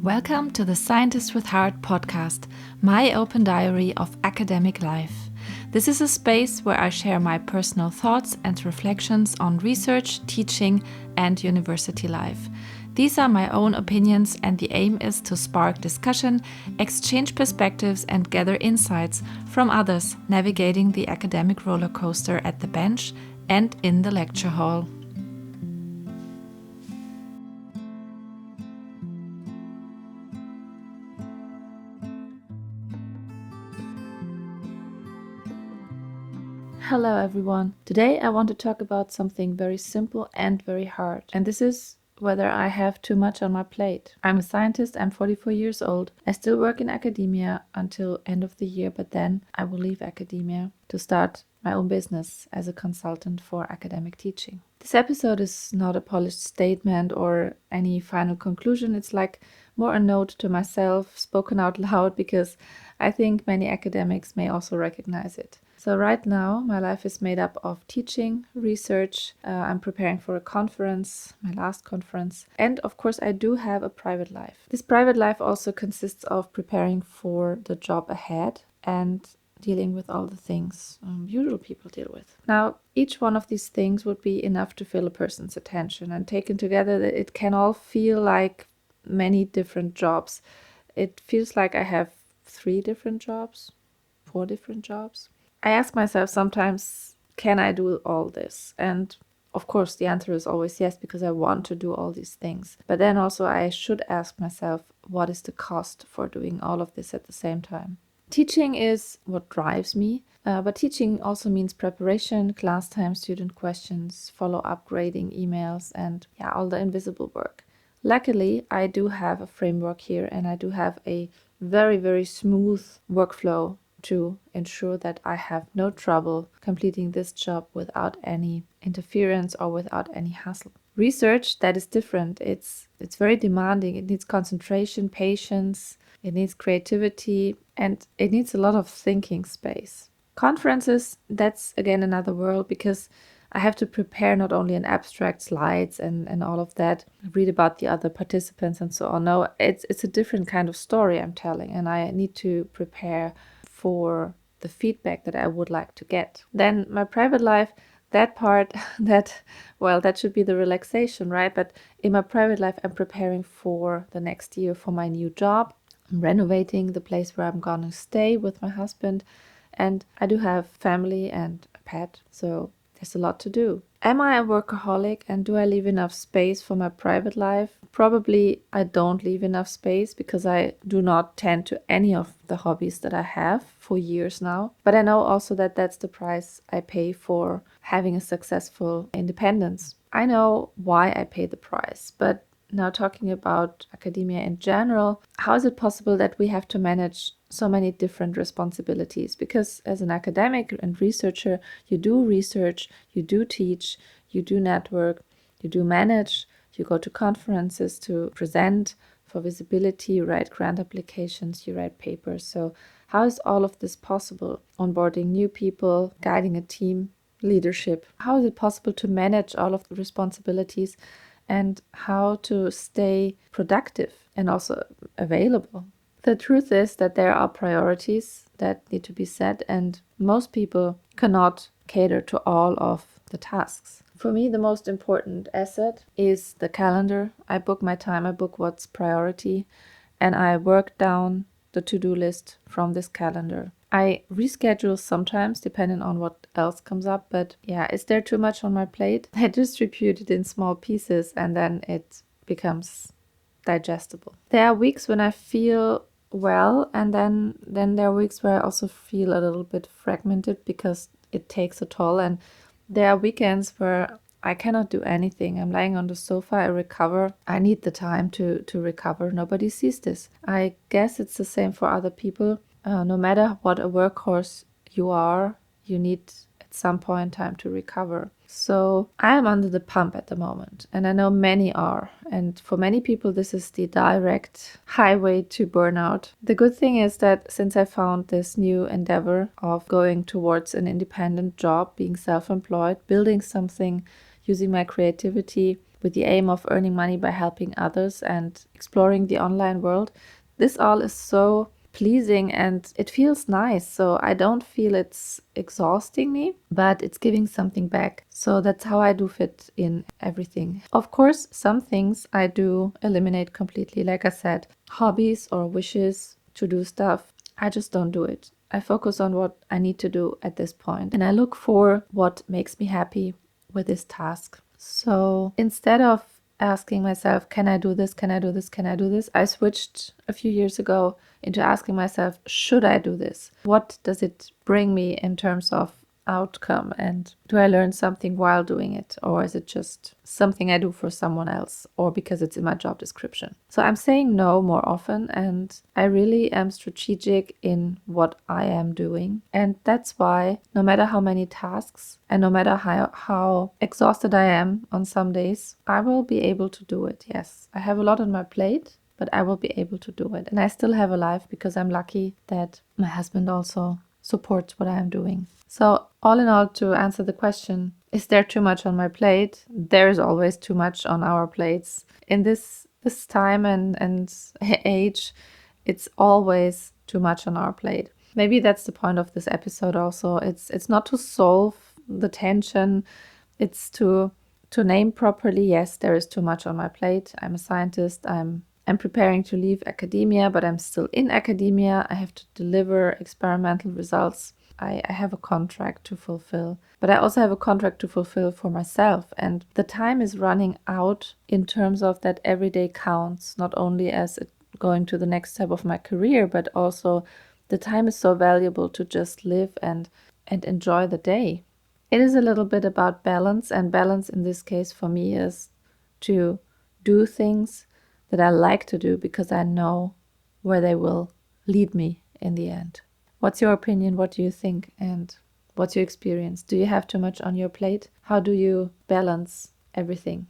Welcome to the Scientist with Heart podcast, my open diary of academic life. This is a space where I share my personal thoughts and reflections on research, teaching, and university life. These are my own opinions, and the aim is to spark discussion, exchange perspectives, and gather insights from others navigating the academic roller coaster at the bench and in the lecture hall. Hello everyone. Today I want to talk about something very simple and very hard. And this is whether I have too much on my plate. I'm a scientist, I'm 44 years old. I still work in academia until end of the year, but then I will leave academia to start my own business as a consultant for academic teaching. This episode is not a polished statement or any final conclusion. It's like more a note to myself, spoken out loud, because I think many academics may also recognize it. So right now, my life is made up of teaching, research. I'm preparing for a conference, my last conference. And of course, I do have a private life. This private life also consists of preparing for the job ahead and dealing with all the things usual people deal with. Now, each one of these things would be enough to fill a person's attention, and taken together, it can all feel like many different jobs. It feels like I have 3 different jobs, 4 different jobs. I ask myself sometimes, can I do all this? And of course, the answer is always yes, because I want to do all these things. But then also I should ask myself, what is the cost for doing all of this at the same time? Teaching is what drives me, but teaching also means preparation, class time, student questions, follow-up grading, emails, and all the invisible work. Luckily, I do have a framework here, and I do have a very, very smooth workflow to ensure that I have no trouble completing this job without any interference or without any hassle. Research, that is different. It's very demanding. It needs concentration, patience, it needs creativity, and it needs a lot of thinking space. Conferences, that's again another world, because I have to prepare not only an abstract, slides and all of that, read about the other participants and so on. No, it's a different kind of story I'm telling, and I need to prepare for the feedback that I would like to get. Then my private life, that part, that should be the relaxation, right? But in my private life, I'm preparing for the next year for my new job. I'm renovating the place where I'm gonna stay with my husband, and I do have family and a pet, so there's a lot to do. Am I a workaholic, and do I leave enough space for my private life? Probably I don't leave enough space, because I do not tend to any of the hobbies that I have for years now. But I know also that that's the price I pay for having a successful independence. I know why I pay the price, but now talking about academia in general, how is it possible that we have to manage so many different responsibilities? Because as an academic and researcher, you do research, you do teach, you do network, you do manage, you go to conferences to present for visibility, you write grant applications, you write papers. So how is all of this possible? Onboarding new people, guiding a team, leadership. How is it possible to manage all of the responsibilities, and how to stay productive and also available? The truth is that there are priorities that need to be set, and most people cannot cater to all of the tasks. For me, the most important asset is the calendar. I book my time, I book what's priority, and I work down the to-do list from this calendar. I reschedule sometimes depending on what else comes up, but is there too much on my plate? I distribute it in small pieces, and then it becomes digestible. There are weeks when I feel well, and then there are weeks where I also feel a little bit fragmented because it takes a toll, and there are weekends where I cannot do anything. I'm lying on the sofa, I recover. I need the time to recover. Nobody sees this. I guess it's the same for other people. No matter what a workhorse you are, you need at some point time to recover. So I am under the pump at the moment, and I know many are. And for many people, this is the direct highway to burnout. The good thing is that since I found this new endeavor of going towards an independent job, being self-employed, building something, using my creativity with the aim of earning money by helping others and exploring the online world. This all is so pleasing and it feels nice. So I don't feel it's exhausting me, but it's giving something back. So that's how I do fit in everything. Of course, some things I do eliminate completely. Like I said, hobbies or wishes to do stuff, I just don't do it. I focus on what I need to do at this point, and I look for what makes me happy with this task. So instead of asking myself, can I do this? Can I do this? Can I do this? I switched a few years ago into asking myself, should I do this? What does it bring me in terms of outcome? And do I learn something while doing it? Or is it just something I do for someone else or because it's in my job description? So I'm saying no more often, and I really am strategic in what I am doing. And that's why no matter how many tasks and no matter how exhausted I am on some days, I will be able to do it. Yes, I have a lot on my plate, but I will be able to do it. And I still have a life because I'm lucky that my husband also supports what I am doing. So all in all, to answer the question, is there too much on my plate? There is always too much on our plates. In this time and age, it's always too much on our plate. Maybe that's the point of this episode also. It's not to solve the tension. It's to name properly, yes, there is too much on my plate. I'm a scientist. I'm preparing to leave academia, but I'm still in academia. I have to deliver experimental results. I have a contract to fulfill, but I also have a contract to fulfill for myself. And the time is running out in terms of that every day counts, not only as going to the next step of my career, but also the time is so valuable to just live and enjoy the day. It is a little bit about balance, and balance in this case for me is to do things that I like to do because I know where they will lead me in the end. What's your opinion? What do you think? And what's your experience? Do you have too much on your plate? How do you balance everything?